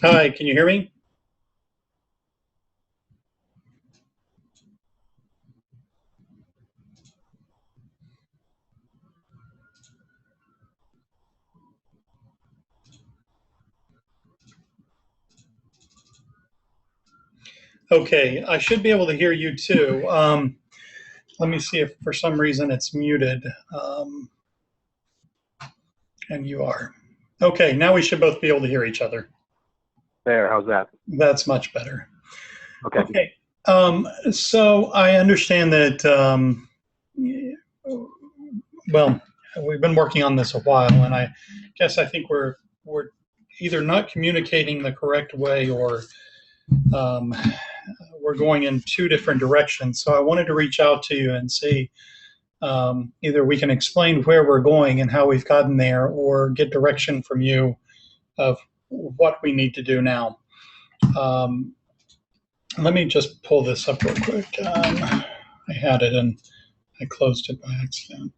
Hi, can you hear me? Okay, I should be able to hear you too. Let me see if for some reason it's muted. And you are. Okay, now we should both be able to hear each other. There, how's that? That's much better. Okay. Okay, so I understand that, well, we've been working on this a while, and I guess I think we're either not communicating the correct way or um, we're going in two different directions. So I wanted to reach out to you and see either we can explain where we're going and how we've gotten there, or get direction from you of what we need to do now. Um, Let me just pull this up real quick. I had it and I closed it by accident.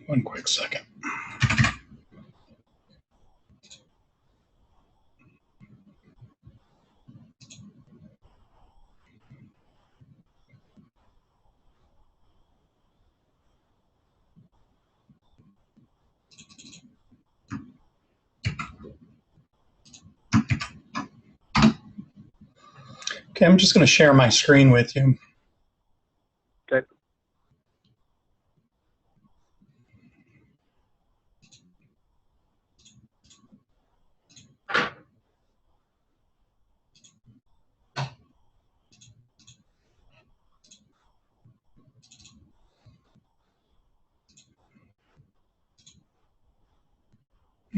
One quick second. Okay, I'm just going to share my screen with you. Okay.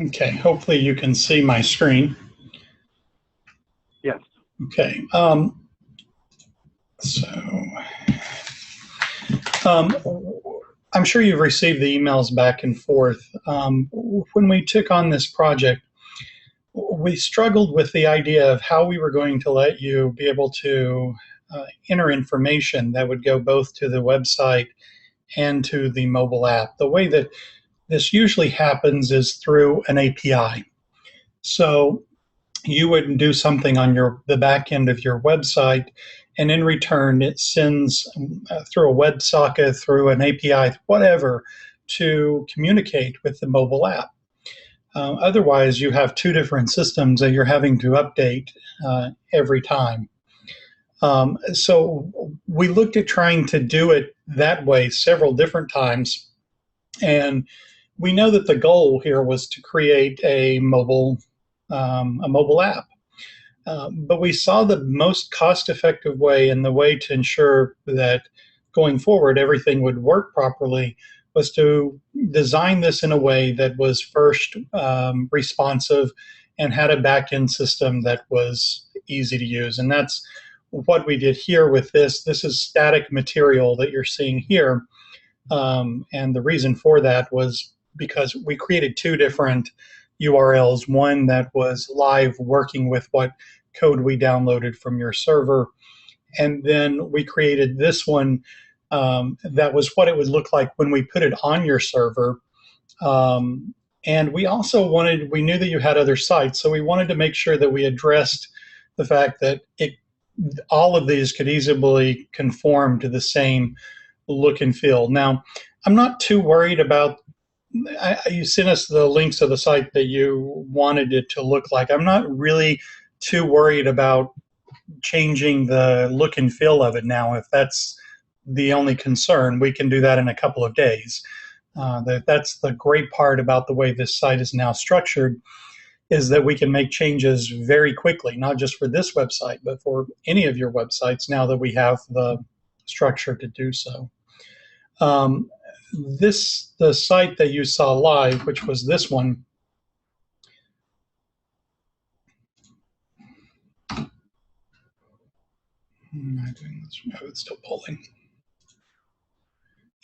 Okay, hopefully you can see my screen. Yes. Okay, so um, I'm sure you've received the emails back and forth. When we took on this project, we struggled with the idea of how we were going to let you be able to enter information that would go both to the website and to the mobile app. The way that this usually happens is through an API. So you would do something on the back end of your website, and in return, it sends through a WebSocket, through an API, whatever, to communicate with the mobile app. Otherwise, you have two different systems that you're having to update every time. So we looked at trying to do it that way several different times, and we know that the goal here was to create a mobile app. But we saw the most cost-effective way and the way to ensure that going forward everything would work properly was to design this in a way that was first responsive and had a back-end system that was easy to use. And that's what we did here with this. This is static material that you're seeing here. And the reason for that was because we created two different URLs, one that was live working with what code we downloaded from your server, and then we created this one that was what it would look like when we put it on your server. And we also we knew that you had other sites, so we wanted to make sure that we addressed the fact that all of these could easily conform to the same look and feel. Now, I'm not too worried about. You sent us the links of the site that you wanted it to look like. I'm not really too worried about changing the look and feel of it now. If that's the only concern, we can do that in a couple of days. That's the great part about the way this site is now structured, is that we can make changes very quickly, not just for this website, but for any of your websites now that we have the structure to do so. The site that you saw live, which was this one, it's still pulling.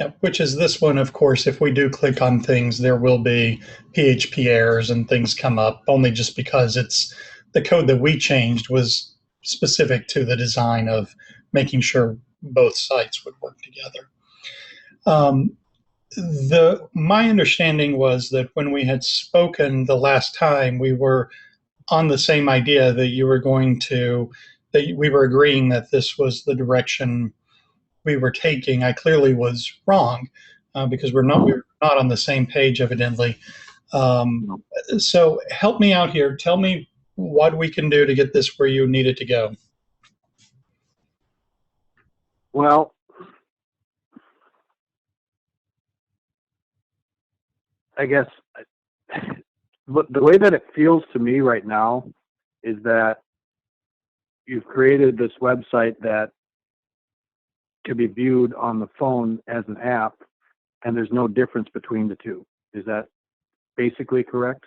Yep, which is this one, of course. If we do click on things, there will be PHP errors and things come up, only just because it's the code that we changed was specific to the design of making sure both sites would work together. My understanding was that when we had spoken the last time, we were on the same idea that you were going to, that we were agreeing that this was the direction we were taking. I clearly was wrong because we were not on the same page, evidently. Um, so help me out here. Tell me what we can do to get this where you need it to go. Well, I guess but the way that it feels to me right now is that you've created this website that can be viewed on the phone as an app, and there's no difference between the two. Is that basically correct?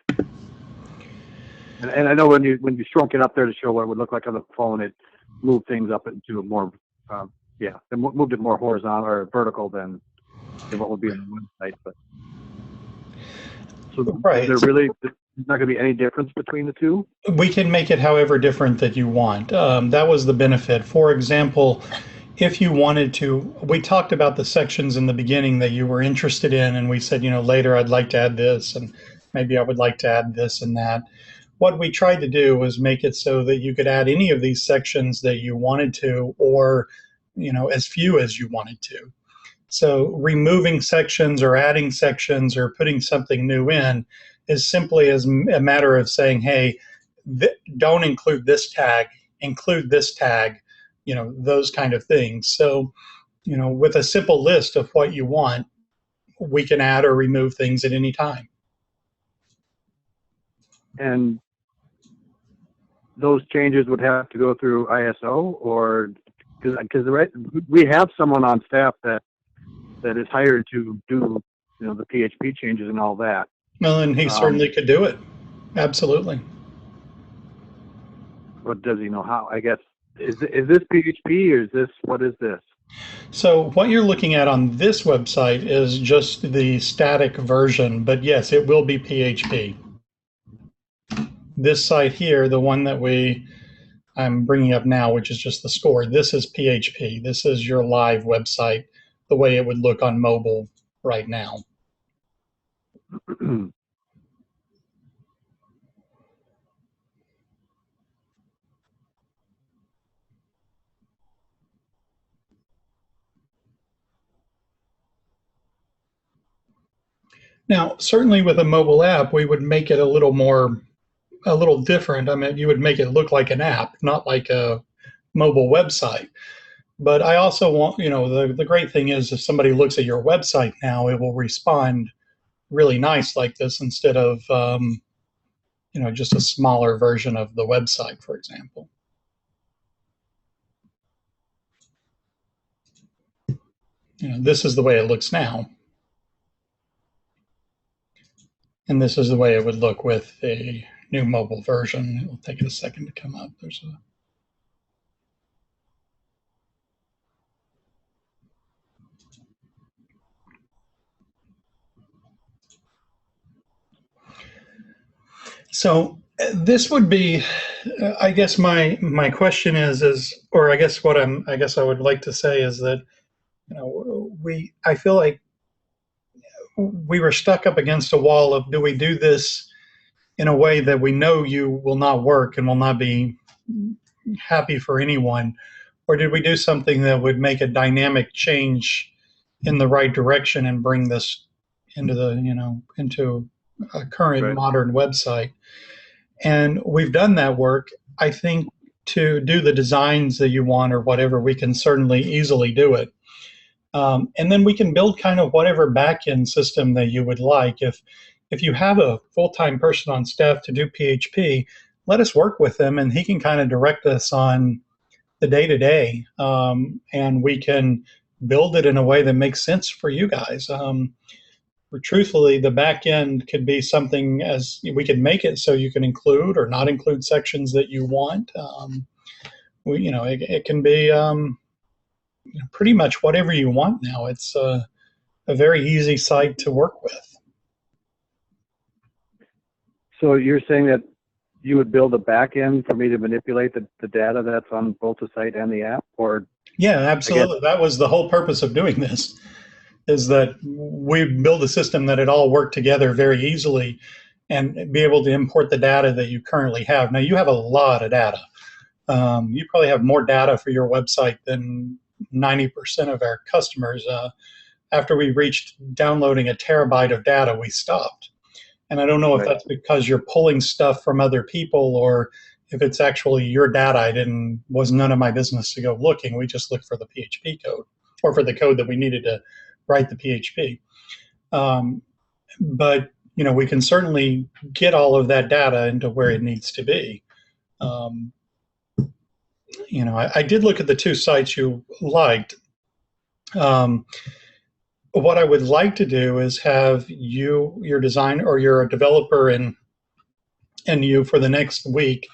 And I know when you shrunk it up there to show what it would look like on the phone, it moved things up into a more, it moved it more horizontal or vertical than what would be on the website. But so Right. there's not going to be any difference between the two? We can make it however different that you want. That was the benefit. For example, if you wanted to, we talked about the sections in the beginning that you were interested in, and we said, later I'd like to add this, and maybe I would like to add this and that. What we tried to do was make it so that you could add any of these sections that you wanted to, or, as few as you wanted to. So removing sections or adding sections or putting something new in is simply as a matter of saying, hey, don't include this tag, include this tag, those kind of things. So, with a simple list of what you want, we can add or remove things at any time. And those changes would have to go through ISO, or because we have someone on staff that is hired to do the PHP changes and all that. Well, and he certainly could do it. Absolutely. But does he know how? I guess is this PHP or what is this? So what you're looking at on this website is just the static version, but yes, it will be PHP. This site here, the one that I'm bringing up now, which is just the score, this is PHP. This is your live website, the way it would look on mobile right now. Now, certainly with a mobile app, we would make it a little different. I mean, you would make it look like an app, not like a mobile website. But I also want, the great thing is if somebody looks at your website now, it will respond really nice like this instead of, just a smaller version of the website, for example. This is the way it looks now. And this is the way it would look with a new mobile version. It'll take it a second to come up. So this would be, I guess my question is, or I guess I would like to say is that, I feel like we were stuck up against a wall of, do we do this in a way that we know you will not work and will not be happy for anyone, or did we do something that would make a dynamic change in the right direction and bring this into into a current modern website? And we've done that work. I think to do the designs that you want or whatever, we can certainly easily do it. And then we can build kind of whatever backend system that you would like. If you have a full-time person on staff to do PHP, let us work with them and he can kind of direct us on the day-to-day, and we can build it in a way that makes sense for you guys. Truthfully, the back end could be something as we could make it so you can include or not include sections that you want. It can be pretty much whatever you want now. It's a very easy site to work with. So you're saying that you would build a back end for me to manipulate the data that's on both the site and the app, or? Yeah, absolutely. That was the whole purpose of doing this. is that we build a system that it all work together very easily and be able to import the data that you currently have. Now, you have a lot of data. You probably have more data for your website than 90% of our customers. After we reached downloading a terabyte of data, we stopped. And I don't know if Right. that's because you're pulling stuff from other people or if it's actually your data. Was none of my business to go looking. We just looked for the PHP code or for the code that we needed to write the PHP. But we can certainly get all of that data into where it needs to be. I did look at the two sites you liked. What I would like to do is have your designer, or you're a developer, and you for the next week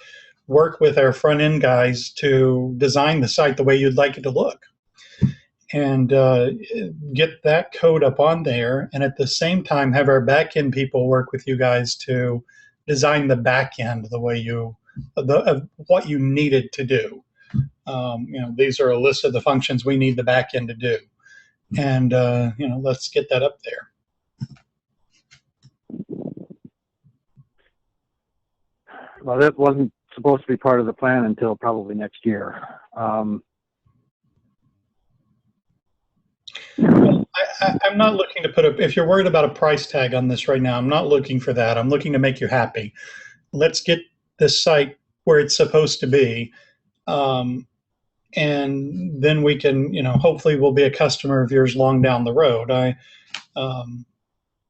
work with our front end guys to design the site the way you'd like it to look, and get that code up on there, and at the same time have our back end people work with you guys to design the back end the way of what you need it to do. These are a list of the functions we need the back end to do, and let's get that up there. Well, that wasn't supposed to be part of the plan until probably next year. I'm not looking to if you're worried about a price tag on this right now, I'm not looking for that. I'm looking to make you happy. Let's get this site where it's supposed to be. And then we can, hopefully we'll be a customer of yours long down the road.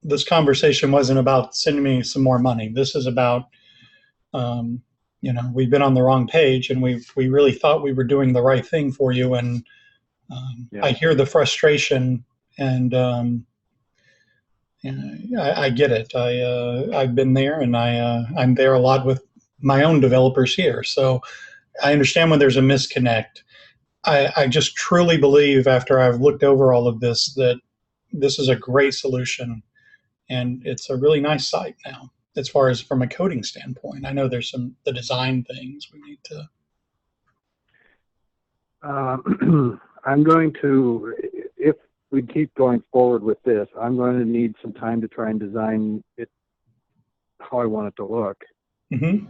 This conversation wasn't about sending me some more money. This is about, we've been on the wrong page, and we really thought we were doing the right thing for you. And I hear the frustration, and I get it. I've been there, and I'm there a lot with my own developers here. So I understand when there's a disconnect. I just truly believe, after I've looked over all of this, that this is a great solution, and it's a really nice site now, as far as from a coding standpoint. I know there's the design things we need to. I'm going to, if we keep going forward with this, I'm going to need some time to try and design it how I want it to look. Mm-hmm.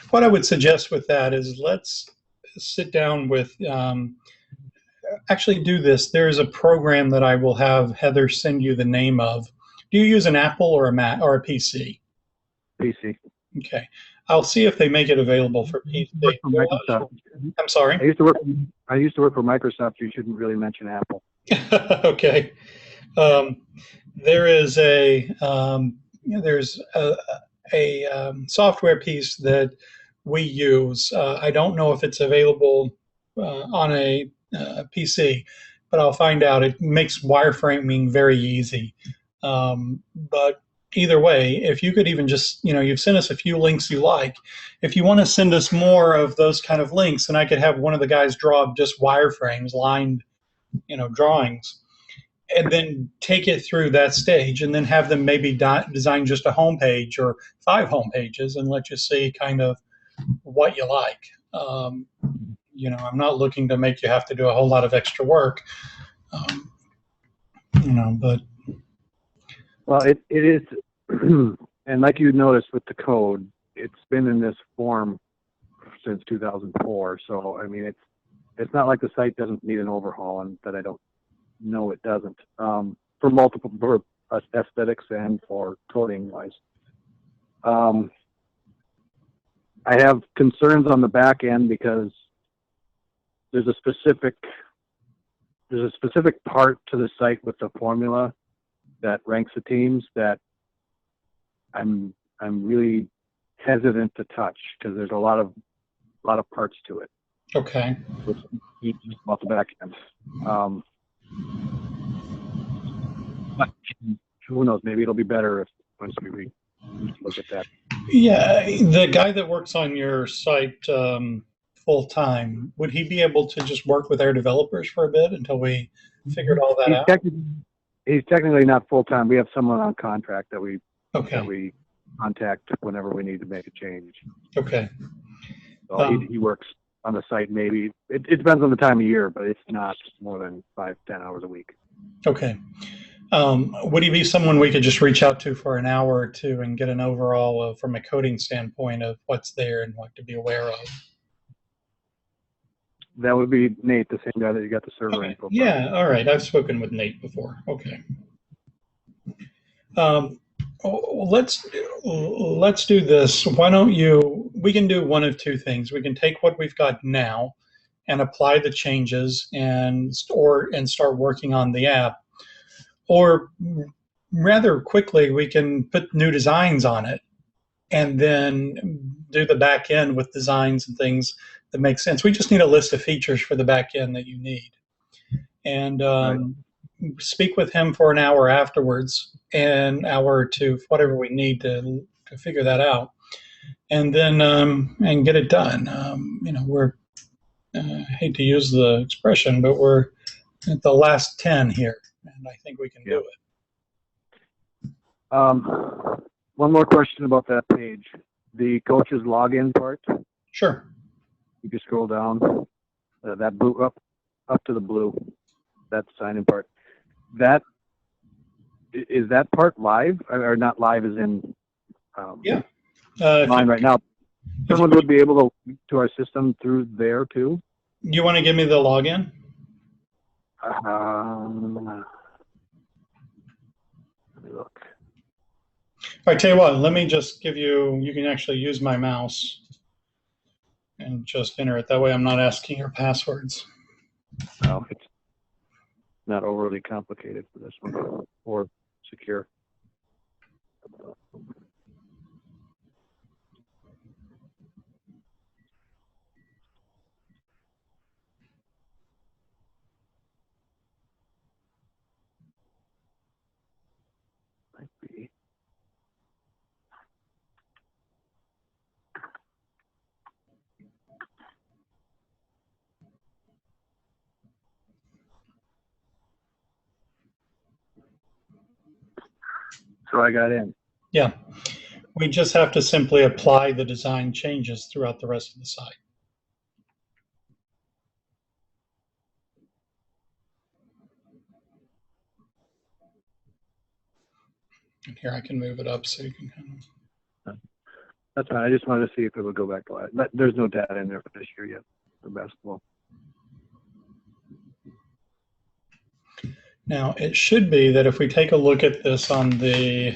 What I would suggest with that is let's sit down with, actually do this. There's a program that I will have Heather send you the name of. Do you use an Apple or a Mac or a PC? PC. Okay. I'll see if they make it available for PC. I'm sorry? I used to work for Microsoft. You shouldn't really mention Apple. Okay. There is there's a software piece that we use. I don't know if it's available on a PC, but I'll find out. It makes wireframing very easy. But either way, if you could even just, you've sent us a few links you like. If you want to send us more of those kind of links, and I could have one of the guys draw just wireframes, lined, drawings, and then take it through that stage, and then have them maybe design just a homepage or 5 homepages and let you see kind of what you like. I'm not looking to make you have to do a whole lot of extra work, but. Well, it is, and like you noticed with the code, it's been in this form since 2004. So, I mean, it's not like the site doesn't need an overhaul, and that I don't know it doesn't, for multiple aesthetics and for coding wise. I have concerns on the back end because there's a specific part to the site with the formula that ranks the teams that I'm really hesitant to touch, because there's a lot of parts to it. Okay. About the back end. But who knows? Maybe it'll be better once we look at that. Yeah, the guy that works on your site full time, would he be able to just work with our developers for a bit until we figured all that out? He's technically not full time. We have someone on contract that we contact whenever we need to make a change. Okay. So he works on the site. Maybe it depends on the time of year, but it's not more than 5-10 hours a week. Okay. Would he be someone we could just reach out to for an hour or two and get an overall from a coding standpoint of what's there and what to be aware of? That would be Nate, the same guy that you got the server Okay. info from. Yeah. All right. I've spoken with Nate before. Okay. Um, let's do this. Why don't you? We can do one of two things. We can take what we've got now and apply the changes and start working on the app, or rather quickly we can put new designs on it and then do the back end with designs and things that make sense. We just need a list of features for the back end that you need, and Right. speak with him for an hour afterwards, an hour or two, whatever we need to figure that out, and then and get it done. We're I hate to use the expression, but we're at the last 10 here, and I think we can do it. One more question about that page. The coach's login part, Sure. you can scroll down, that blue up to the blue, that sign-in part. That is that part live or not live as in Yeah. mine right now? Someone would be able to our system through there too. You want to give me the login? Let me look. I tell you what, let me just give you, you can actually use my mouse and just enter it. That way I'm not asking your passwords. No, it's not overly complicated for this one or secure. Might be. So I got in. Yeah. We just have to simply apply the design changes throughout the rest of the site. And here I can move it up so you can kind of. That's fine. I just wanted to see if it would go back to live. But there's no data in there for this year yet for basketball. Now, it should be that if we take a look at this on the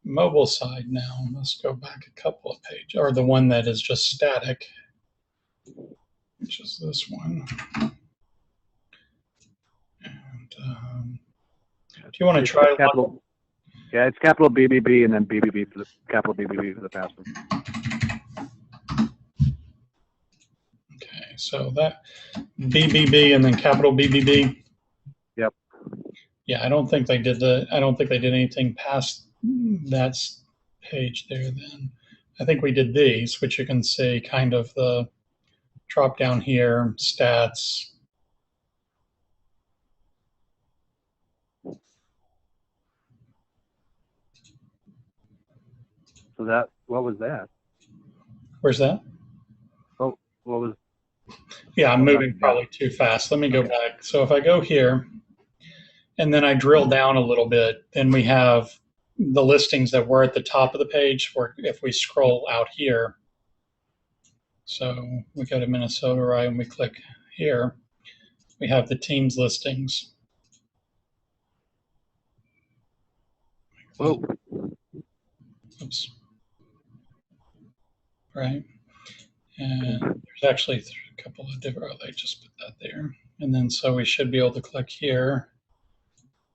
mobile side now, let's go back a couple of pages, or the one that is just static, which is this one. And if you want to try capital, yeah, it's capital BBB and then BBB for the capital BBB for the password. Okay, so that BBB and then capital BBB. Yep. Yeah, I don't think they did anything past that page there then. I think we did these, which you can see kind of the drop down here, stats. So that, what was that? Where's that? Oh, what was? Yeah, I'm moving probably too fast. Let me go back. So if I go here and then I drill down a little bit, then we have the listings that were at the top of the page, or if we scroll out here. So we go to Minnesota, right, and we click here. We have the teams listings. Oh. Oops. Right. And there's actually a couple of different, oh, they just put that there. And then so we should be able to click here.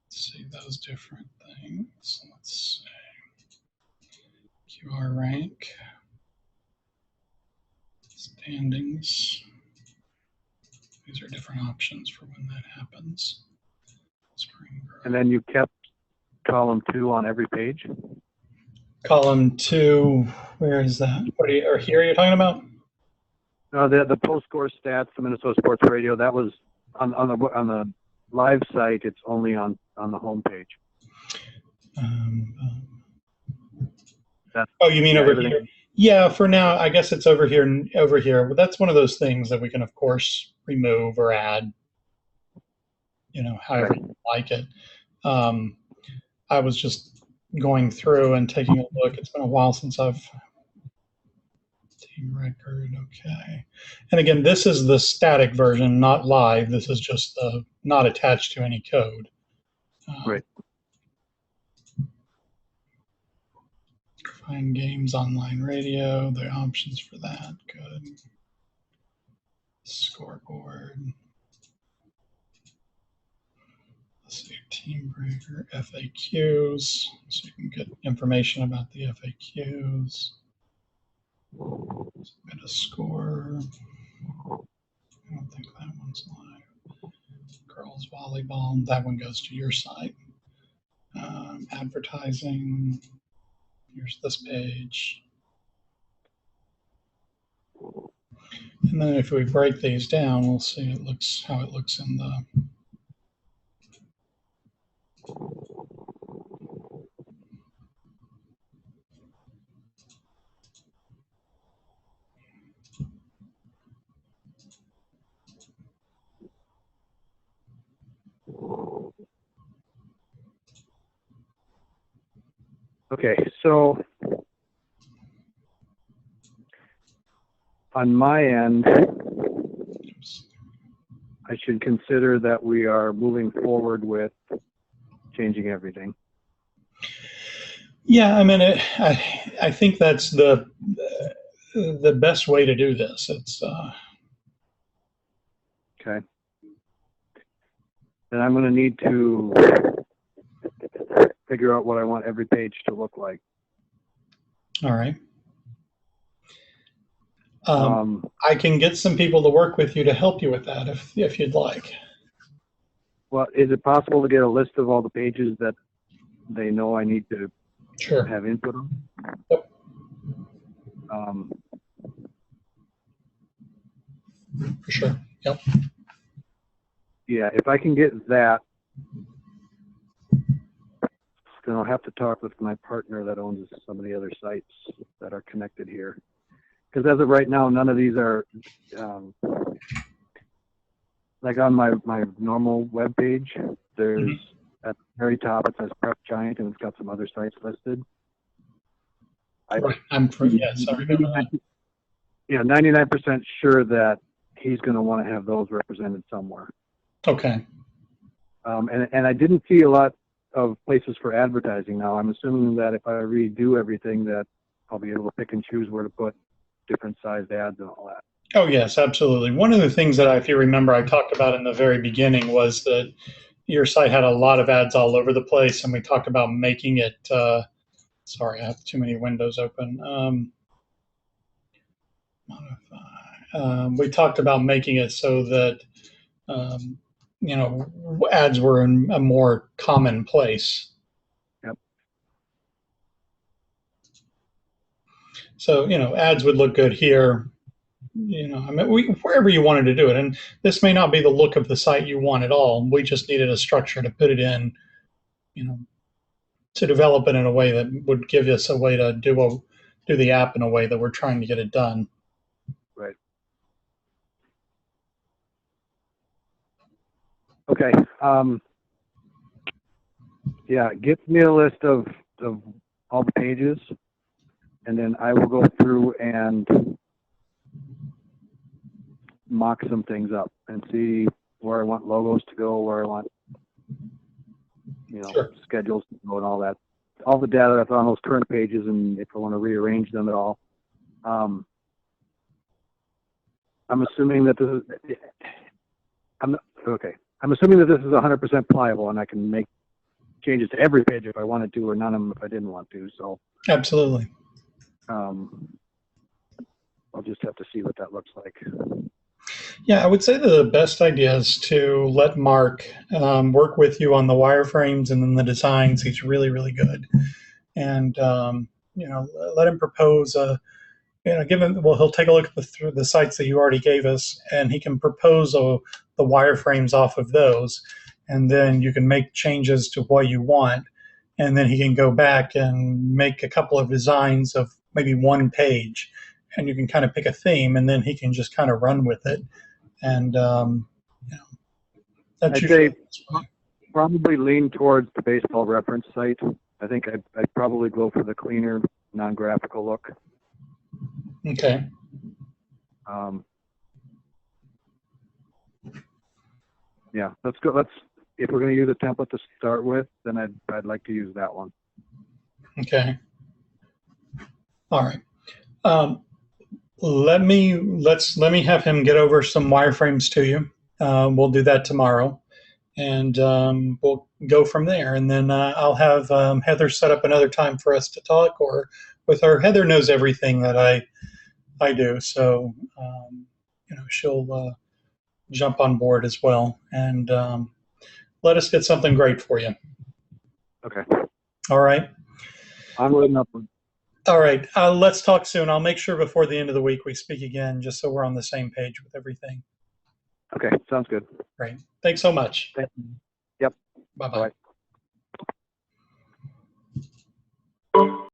Let's see those different things. Let's see. QR rank. Standings. These are different options for when that happens. And then you kept column 2 on every page? Column 2, where is that? What are you, or here you're talking about? No, the post score stats, the Minnesota Sports Radio, that was on the live site. It's only on the home page. Oh, you mean over here? Yeah, for now, I guess it's over here. But that's one of those things that we can, of course, remove or add. however you like it. I was just going through and taking a look. It's been a while since I've team record. Okay. And again, this is the static version, not live. This is just not attached to any code. Right. Find games, online radio, the options for that. Good. Scoreboard. Let's see, Team Breaker, FAQs. So you can get information about the FAQs. Get a score. I don't think that one's live. Girls volleyball. That one goes to your site. Advertising. Here's this page. And then if we break these down, we'll see how it looks in the Okay, so on my end, I should consider that we are moving forward with changing everything. Yeah, I mean, I think that's the best way to do this. It's okay. Then I'm going to need to figure out what I want every page to look like. All right. I can get some people to work with you to help you with that if you'd like. Well, is it possible to get a list of all the pages that they know I need to Sure. have input on? Yep. For sure. Yep. Yeah, if I can get that, then I'll have to talk with my partner that owns some of the other sites that are connected here. Because as of right now, none of these are, like on my normal web page, there's at the very top, it says Prep Giant and it's got some other sites listed. Right. Yes, I remember that. Yeah, 99% sure that he's going to want to have those represented somewhere. Okay. And I didn't see a lot of places for advertising now. I'm assuming that if I redo everything, that I'll be able to pick and choose where to put different sized ads and all that. Oh, yes, absolutely. One of the things that if you remember, I talked about in the very beginning was that your site had a lot of ads all over the place, and we talked about making it, sorry, I have too many windows open. Modify. We talked about making it so that, ads were in a more common place. Yep. So, ads would look good here. I mean, wherever you wanted to do it. And this may not be the look of the site you want at all. We just needed a structure to put it in, to develop it in a way that would give us a way to do the app in a way that we're trying to get it done. Right. Okay. Yeah, get me a list of all the pages, and then I will go through and mock some things up and see where I want logos to go, where I want, Sure. schedules to go and all that. All the data that's on those current pages, and if I want to rearrange them at all. I'm assuming that this is, I'm assuming that this is 100% pliable and I can make changes to every page if I wanted to, or none of them if I didn't want to. So Absolutely. I'll just have to see what that looks like. Yeah, I would say that the best idea is to let Mark work with you on the wireframes and then the designs. He's really, really good. And, let him propose he'll take a look at the sites that you already gave us, and he can propose the wireframes off of those. And then you can make changes to what you want. And then he can go back and make a couple of designs of maybe one page. And you can kind of pick a theme, and then he can just kind of run with it. And That's I'd usually say probably lean towards the baseball reference site. I think I'd probably go for the cleaner, non-graphical look. okay. Yeah, let's go. If we're going to use a template to start with, then I'd like to use that one. Okay. All right. Let me have him get over some wireframes to you. We'll do that tomorrow, and we'll go from there. And then I'll have Heather set up another time for us to talk, or with her. Heather knows everything that I do, so she'll jump on board as well, and let us get something great for you. Okay. All right. Onward and upward. All right. Let's talk soon. I'll make sure before the end of the week we speak again, just so we're on the same page with everything. Okay, sounds good. Great. Thanks so much. Thank you. Yep. Bye-bye. Bye.